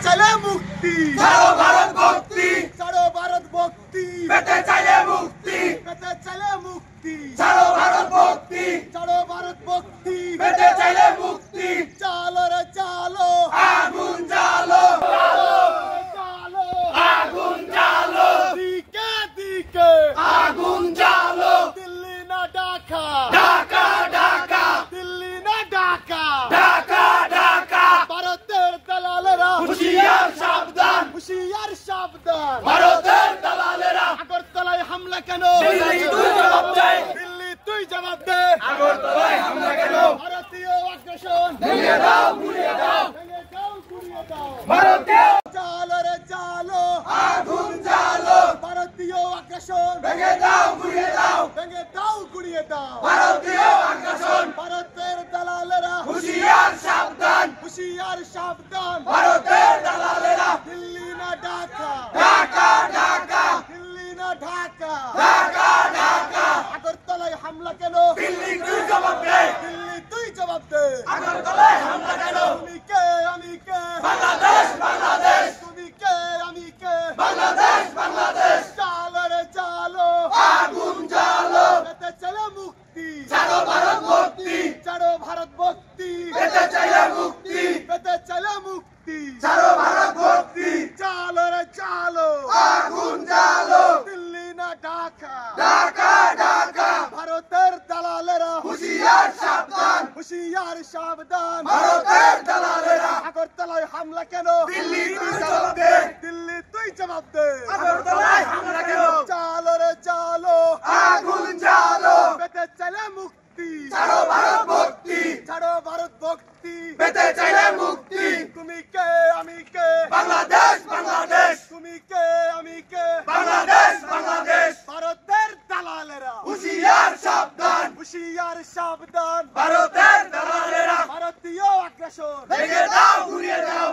চাইলে মুক্তি, ছাড়ো ভারত ভক্তি, ছাড়ো ভারত ভক্তি, পেতে চাইলে মুক্তি, পেতে চাইলে মুক্তি, ছাড়ো ভারত ভক্তি, ছাড়ো ভারত ভক্তি, পেতে চাইলে মুক্তি। চালো রে চালো, আগুন জ্বালো, চালো, আগুন জ্বালো, দিকে দিকে আগুন জ্বালো, দিল্লি না ঢাকা, ঢাকা ঢাকা, দিল্লি না ঢাকা, ঢাকা ঢাকা, ভারতের দালালেরা হুঁশিয়ার সাবধান, হুঁশিয়ার সাবধান, ভারতের দালালেরা আগরতলায় হামলা কেন, দিল্লি তুই জবাব দে, দিল্লি তুই জবাব দে, আগরতলায় হামলা কেন, ভারতীয় আগ্রাসন ভেঙে দাও গুড়িয়ে দাও, ভেঙে দাও গুড়িয়ে দাও, ভারতীয় চালো রে চালো, আগুন জ্বালো, ভারতীয় আগ্রাসন ভেঙে দাও গুড়িয়ে দাও, ভেঙে দাও গুড়িয়ে দাও, ভারতীয় আগ্রাসন, ভারতের দালালেরা হুঁশিয়ার সাবধান, হুঁশিয়ার সাবধান, ভারতের দালালেরা দিল্লি না ঢাকা, ঢাকা ঢাকা, দিল্লি না ঢাকা, ঢাকা ঢাকা, আগরতলায় হামলা কেন, দিল্লি তুই জবাব দে, দিল্লি তুই জবাব দে, আগরতলায় হামলা কেন, তুমি কে আমি কে, বাংলাদেশ বাংলাদেশ, তুমি কে আমি কে, বাংলাদেশ বাংলাদেশ, চালো রে চালো, আগুন জ্বালো, পেতে চলে মুক্তি, ছাড়ো ভারত ভক্তি, ছাড়ো ভারত ভক্তি, পেতে চাইলে মুক্তি, পেতে চলে মুক্তি, ছাড়ো ভারত ভক্তি, চালো রে চালো, আগুন জ্বালো, দিল্লি না ঢাকা, ঢাকা ঢাকা, ভারতের দালালেরা হুঁশিয়ার সাবধান, হুঁশিয়ার সাবধান, ভারতের দালালেরা আগরতলায় হামলা কেন, দিল্লি তুই জবাব দে, দিল্লি তুই জবাব দে, আগরতলায় হামলা কেন, চালো রে চালো, আগুন জ্বালো, পেতে চলে মুক্তি, ছাড়ো ভারত ভক্তি, ছাড়ো ভারত ভক্তি, পেতে চাইলে মুক্তি, তুমি কে আমি কে, বাংলাদেশ বাংলাদেশ, তুমি কে আমি কে, বাংলাদেশ বাংলাদেশ, ভারতের দালালেরা হুঁশিয়ার সাবধান, হুঁশিয়ার সাবধান, ভারতের দালালেরা ভারতীয় আগ্রাসন ভেঙে দাও গুড়িয়ে দাও,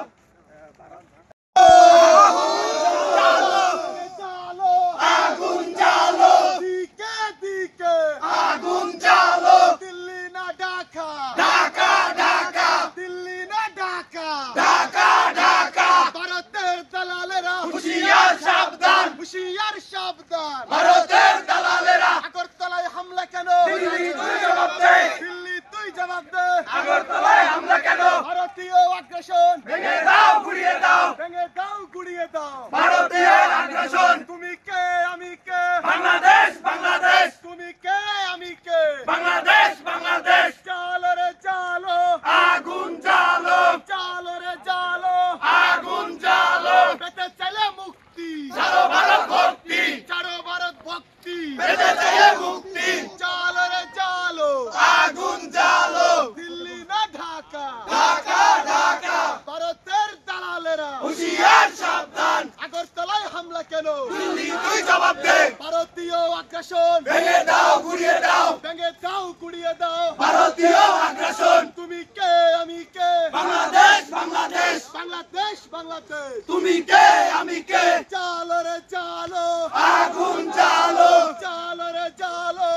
চালো, আগুন জ্বালো, দিকে দিকে আগুন জ্বালো, দিল্লি না ঢাকা, ঢাকা ঢাকা, দিল্লি না ঢাকা, ঢাকা ঢাকা, ভারতের দালালেরা হুঁশিয়ার সাবধান, হুঁশিয়ার সাবধান, ভারতের দালালেরা আগরতলায় হামলা কেন, দিল্লি তুই জবাব দে, দিল্লি তুই জবাব দে, আগরতলায় হামলা কেন, ভারতীয় আগ্রাসন ভেঙে দাও গুড়িয়ে দাও, ভেঙে দাও গুড়িয়ে দাও, ভারতীয় আগ্রাসন, তুমি কে আমি কে, বাংলাদেশ বাংলাদেশ, তুমি কে আমি কে, বাংলাদেশ বাংলাদেশ, চালো রে চালো, আগুন জ্বালো, চালো রে চালো, আগুন জ্বালো, পেতে চাইলে মুক্তি, ছাড়ো ভারত ভক্তি, ছাড়ো ভারত ভক্তি, পেতে চাইলে মুক্তি, চালো রে চালো, আগুন জ্বালো, দিল্লি না ঢাকা, ঢাকা ঢাকা, ভারতের দালালেরা হুঁশিয়ার সাবধান, আগরতলায় হামলা কেন, দিল্লি তুই জবাব দে, ভারতীয় আগ্রাসন ভেঙে দাও গুড়িয়ে দাও, ভেঙে দাও গুড়িয়ে দাও, ভারতীয় আগ্রাসন, তুমি কে আমি কে, বাংলাদেশ বাংলাদেশ, বাংলাদেশ বাংলাদেশ, তুমি কে আমি কে, চালো রে চালো, আগুন জ্বালো, চালো রে চালো,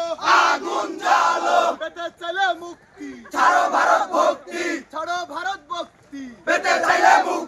আগুন জ্বালো, পেতে চলে মুক্তি, ছাড়ো ভারত ভক্তি, ছাড়ো ভারত ভক্তি, পেতে চাইলে মুক্তি।